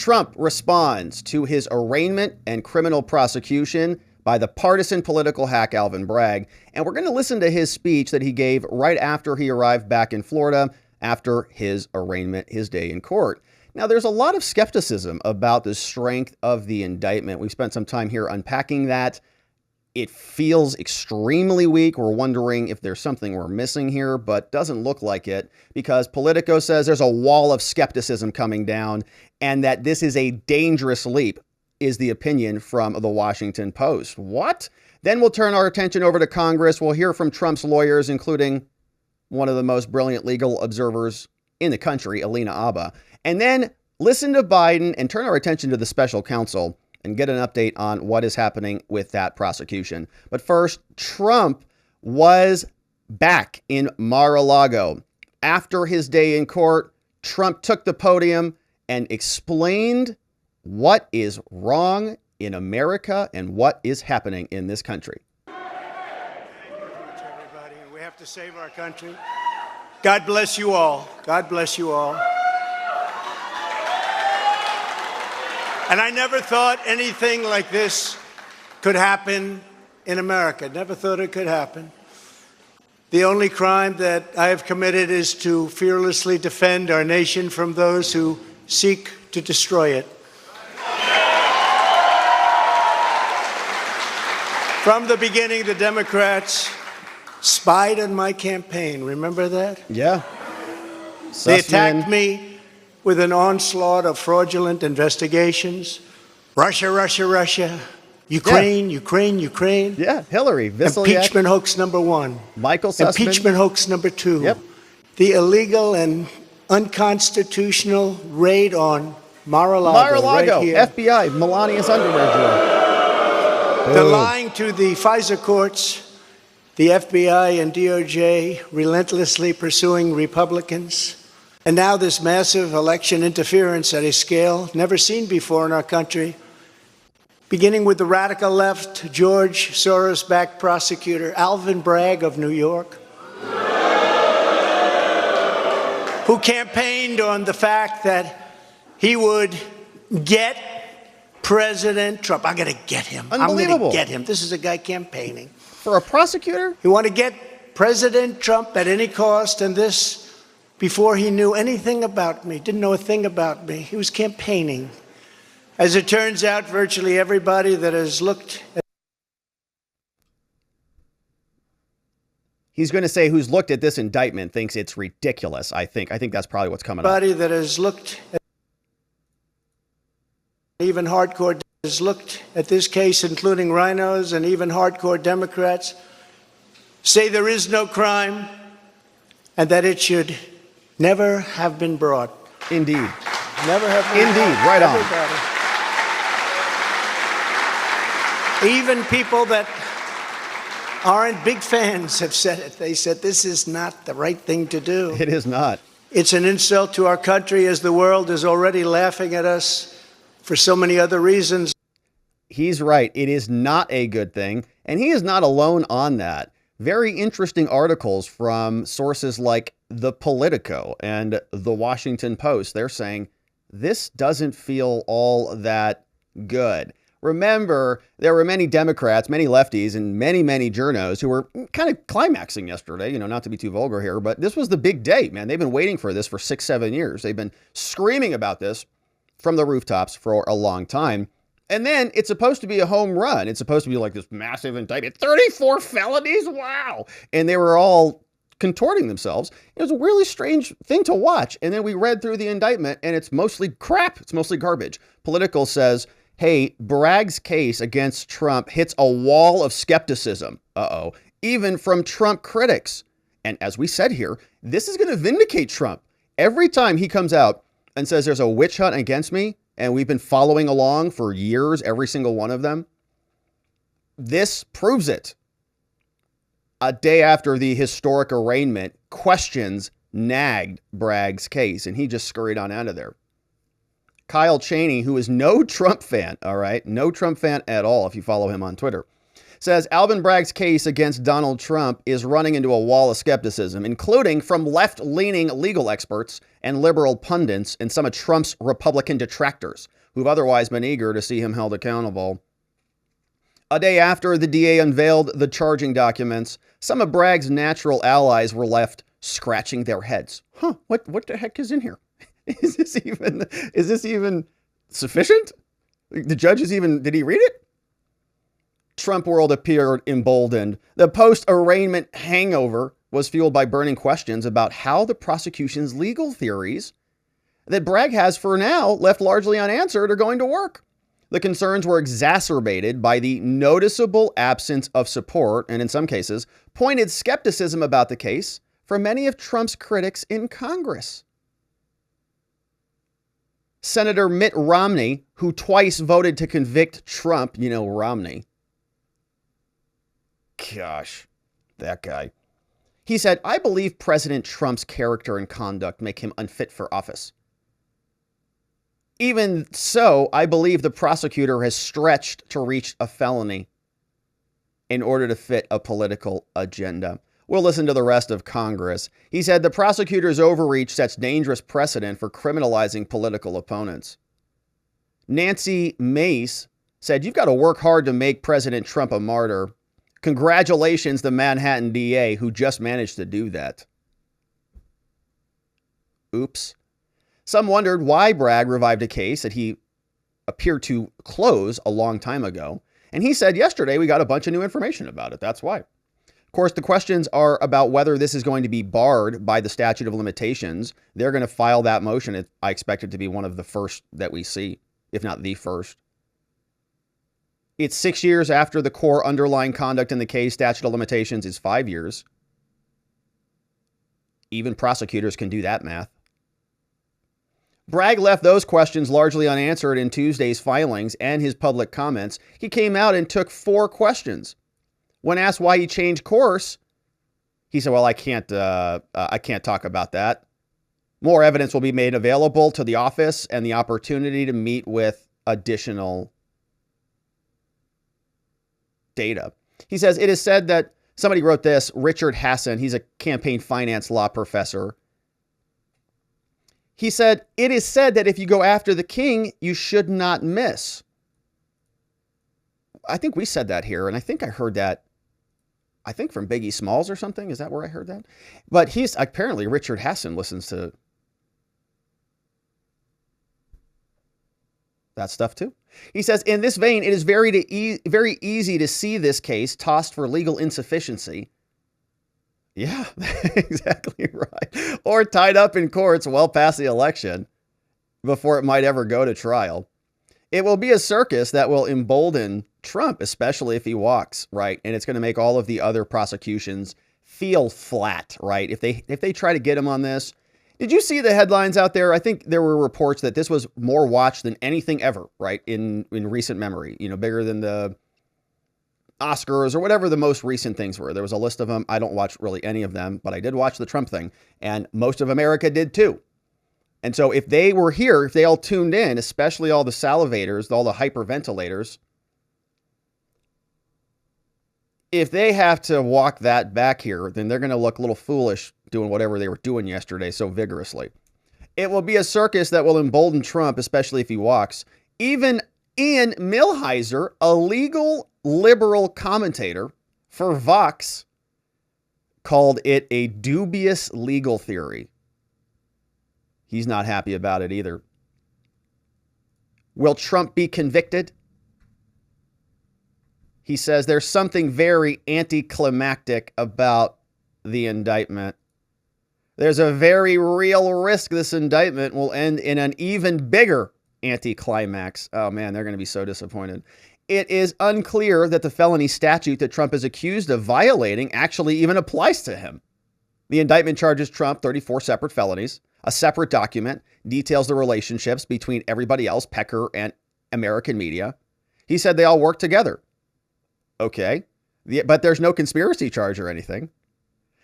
Trump responds to his arraignment and criminal prosecution by the partisan political hack Alvin Bragg. And we're going to listen to his speech that he gave right after he arrived back in Florida after his arraignment, his day in court. Now, there's a lot of skepticism about the strength of the indictment. We spent some time here unpacking that. It feels extremely weak. We're wondering if there's something we're missing here, but doesn't look like it, because Politico says there's a wall of skepticism coming down and that this is a dangerous leap, is the opinion from the Washington Post. What? Then we'll turn our attention over to Congress. We'll hear from Trump's lawyers, including one of the most brilliant legal observers in the country, Alina Abba. And then listen to Biden and turn our attention to the special counsel and get an update on what is happening with that prosecution. But first, Trump was back in Mar-a-Lago. After his day in court, Trump took the podium and explained what is wrong in America and what is happening in this country. Thank you very much, everybody. We have to save our country. God bless you all. God bless you all. And I never thought anything like this could happen in America. Never thought it could happen. The only crime that I have committed is to fearlessly defend our nation from those who seek to destroy it. From the beginning, the Democrats spied on my campaign. Remember that? Yeah. They attacked me with an onslaught of fraudulent investigations. Russia, Russia, Russia. Ukraine, yeah. Ukraine. Yeah, Hillary. Visliak. Impeachment hoax number 1. Michael Sussman. Impeachment hoax number 2. Yep. The illegal and unconstitutional raid on Mar-a-Lago. Mar-a-Lago, right here. FBI, Melania's underwear drawer. The lying to the FISA courts, the FBI and DOJ relentlessly pursuing Republicans. And now this massive election interference at a scale never seen before in our country, beginning with the radical left, George Soros-backed prosecutor Alvin Bragg of New York, who campaigned on the fact that he would get President Trump. I'm going to get him. Unbelievable. I'm going to get him. This is a guy campaigning. For a prosecutor? He wanted to get President Trump at any cost, and this before he knew anything about me, didn't know a thing about me. He was campaigning. As it turns out, virtually everybody that has looked at He's going to say who's looked at this indictment thinks it's ridiculous, I think. I think that's probably what's coming up. Everybody that has looked at even hardcore has looked at this case, including rhinos and even hardcore Democrats, say there is no crime and that it should never have been brought. Indeed. Never have been Indeed, brought. right on. Everybody. Even people that aren't big fans have said it. They said this is not the right thing to do. It is not. It's an insult to our country, as the world is already laughing at us for so many other reasons. He's right. It is not a good thing. And he is not alone on that. Very interesting articles from sources like the Politico and the Washington Post. They're saying this doesn't feel all that good. Remember, there were many Democrats, many lefties, and many journos who were kind of climaxing yesterday, you know, not to be too vulgar here, but this was the big day, man. They've been waiting for this for 6-7 years. They've been screaming about this from the rooftops for a long time. And then it's supposed to be a home run. It's supposed to be like this massive indictment, 34 felonies. Wow. And they were all contorting themselves. It was a really strange thing to watch. And then we read through the indictment and it's mostly crap. It's mostly garbage. Political says, hey, Bragg's case against Trump hits a wall of skepticism. Even from Trump critics. And as we said here, this is going to vindicate Trump. Every time he comes out and says there's a witch hunt against me, and we've been following along for years, every single one of them, this proves it. A day after the historic arraignment, questions nagged Bragg's case, and he just scurried on out of there. Kyle Cheney, who is no Trump fan, all right, no Trump fan at all if you follow him on Twitter, says Alvin Bragg's case against Donald Trump is running into a wall of skepticism, including from left-leaning legal experts and liberal pundits and some of Trump's Republican detractors who've otherwise been eager to see him held accountable. A day after the DA unveiled the charging documents, some of Bragg's natural allies were left scratching their heads. What the heck is in here? Is this even sufficient? The judge did he read it? Trump world appeared emboldened. The post-arraignment hangover was fueled by burning questions about how the prosecution's legal theories that Bragg has for now left largely unanswered are going to work. The concerns were exacerbated by the noticeable absence of support and, in some cases, pointed skepticism about the case from many of Trump's critics in Congress. Senator Mitt Romney, who twice voted to convict Trump, Romney. Gosh, that guy. He said, "I believe President Trump's character and conduct make him unfit for office. Even so, I believe the prosecutor has stretched to reach a felony in order to fit a political agenda." We'll listen to the rest of Congress. He said the prosecutor's overreach sets dangerous precedent for criminalizing political opponents. Nancy Mace said, "You've got to work hard to make President Trump a martyr. Congratulations, the Manhattan DA who just managed to do that." Oops. Some wondered why Bragg revived a case that he appeared to close a long time ago. And he said yesterday we got a bunch of new information about it. That's why. Of course, the questions are about whether this is going to be barred by the statute of limitations. They're going to file that motion. I expect it to be one of the first that we see, if not the first. It's 6 years after the core underlying conduct in the case. Statute of limitations is 5 years. Even prosecutors can do that math. Bragg left those questions largely unanswered in Tuesday's filings and his public comments. He came out and took 4 questions. When asked why he changed course, he said, "Well, I can't talk about that. More evidence will be made available to the office and the opportunity to meet with additional data." He says, "It is said that," somebody wrote this, Richard Hassan, he's a campaign finance law professor. He said, "It is said that if you go after the king, you should not miss." I think we said that here, and I think I heard that, from Biggie Smalls or something. Is that where I heard that? But he's apparently, Richard Hassan listens to that stuff too. He says, "In this vein, it is very easy to see this case tossed for legal insufficiency." Yeah, exactly right. Or tied up in courts well past the election before it might ever go to trial. It will be a circus that will embolden Trump, especially if he walks, right? And it's going to make all of the other prosecutions feel flat, right? If they try to get him on this. Did you see the headlines out there? I think there were reports that this was more watched than anything ever, right? In recent memory, bigger than the Oscars or whatever the most recent things were. There was a list of them. I don't watch really any of them, but I did watch the Trump thing, and most of America did too. And so if they were here, if they all tuned in, especially all the salivators, all the hyperventilators, if they have to walk that back here, then they're going to look a little foolish doing whatever they were doing yesterday so vigorously. It will be a circus that will embolden Trump, especially if he walks. Even Ian Millhiser, a legal liberal commentator for Vox, called it a dubious legal theory. He's not happy about it either. Will Trump be convicted? He says there's something very anticlimactic about the indictment. There's a very real risk this indictment will end in an even bigger anticlimax. Oh man, they're going to be so disappointed. It is unclear that the felony statute that Trump is accused of violating actually even applies to him. The indictment charges Trump 34 separate felonies. A separate document details the relationships between everybody else, Pecker and American media. He said they all work together. Okay, but there's no conspiracy charge or anything.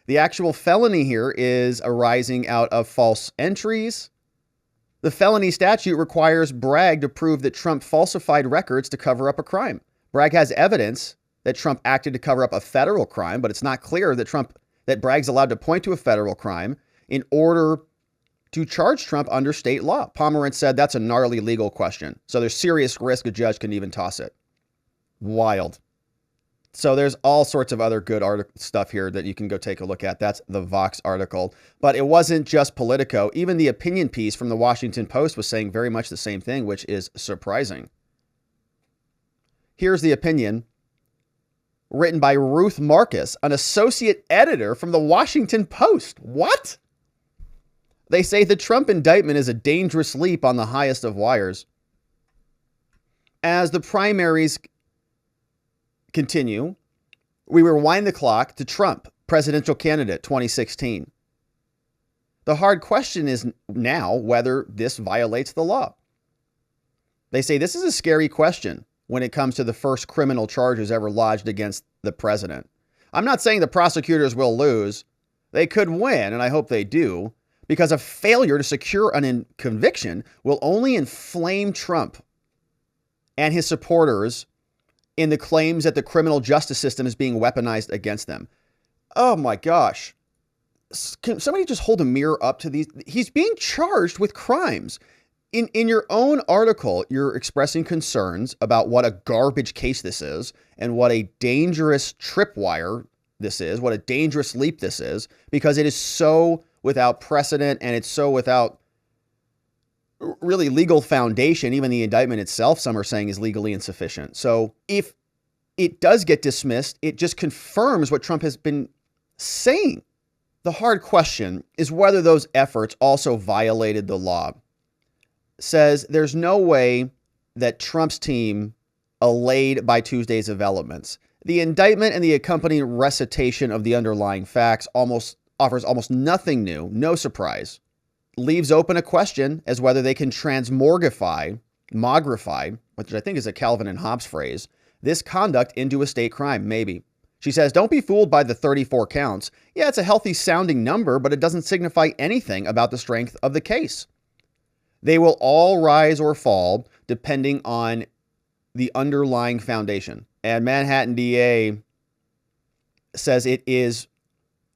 The actual felony here is arising out of false entries. The felony statute requires Bragg to prove that Trump falsified records to cover up a crime. Bragg has evidence that Trump acted to cover up a federal crime, but it's not clear that Bragg's allowed to point to a federal crime in order to charge Trump under state law. Pomerantz said that's a gnarly legal question. So there's serious risk a judge can even toss it. Wild. So there's all sorts of other good stuff here that you can go take a look at. That's the Vox article. But it wasn't just Politico. Even the opinion piece from the Washington Post was saying very much the same thing, which is surprising. Here's the opinion written by Ruth Marcus, an associate editor from the Washington Post. What? They say the Trump indictment is a dangerous leap on the highest of wires. As the primaries continue, we rewind the clock to Trump, presidential candidate 2016. The hard question is now whether this violates the law. They say this is a scary question when it comes to the first criminal charges ever lodged against the president. I'm not saying the prosecutors will lose. They could win, and I hope they do, because a failure to secure a conviction will only inflame Trump and his supporters in the claims that the criminal justice system is being weaponized against them. Oh my gosh. Can somebody just hold a mirror up to these? He's being charged with crimes. In your own article, you're expressing concerns about what a garbage case this is and what a dangerous tripwire this is, what a dangerous leap this is, because it is so without precedent and it's so without really legal foundation. Even the indictment itself, some are saying, is legally insufficient. So if it does get dismissed, it just confirms what Trump has been saying. The hard question is whether those efforts also violated the law. Says there's no way that Trump's team allayed by Tuesday's developments. The indictment and the accompanying recitation of the underlying facts offers almost nothing new, no surprise. Leaves open a question as whether they can mogrify, which I think is a Calvin and Hobbes phrase, this conduct into a state crime, maybe. She says, don't be fooled by the 34 counts. Yeah, it's a healthy sounding number, but it doesn't signify anything about the strength of the case. They will all rise or fall depending on the underlying foundation. And Manhattan DA says it is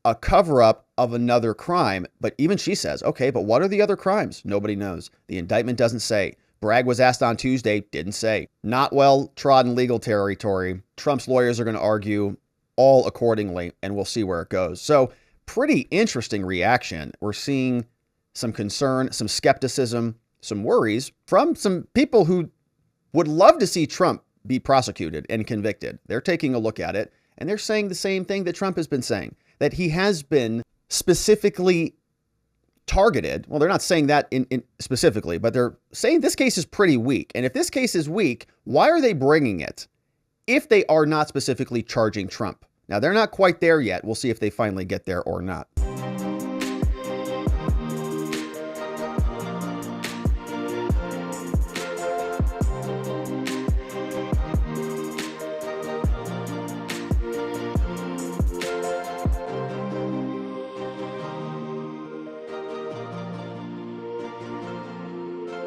a cover-up of another crime. But even she says, okay, but what are the other crimes? Nobody knows. The indictment doesn't say. Bragg was asked on Tuesday, didn't say. Not well-trodden legal territory. Trump's lawyers are going to argue all accordingly, and we'll see where it goes. So pretty interesting reaction. We're seeing some concern, some skepticism, some worries from some people who would love to see Trump be prosecuted and convicted. They're taking a look at it, and they're saying the same thing that Trump has been saying, that he has been specifically targeted. Well, they're not saying that in specifically, but they're saying this case is pretty weak. And if this case is weak, why are they bringing it if they are not specifically charging Trump? Now, they're not quite there yet. We'll see if they finally get there or not.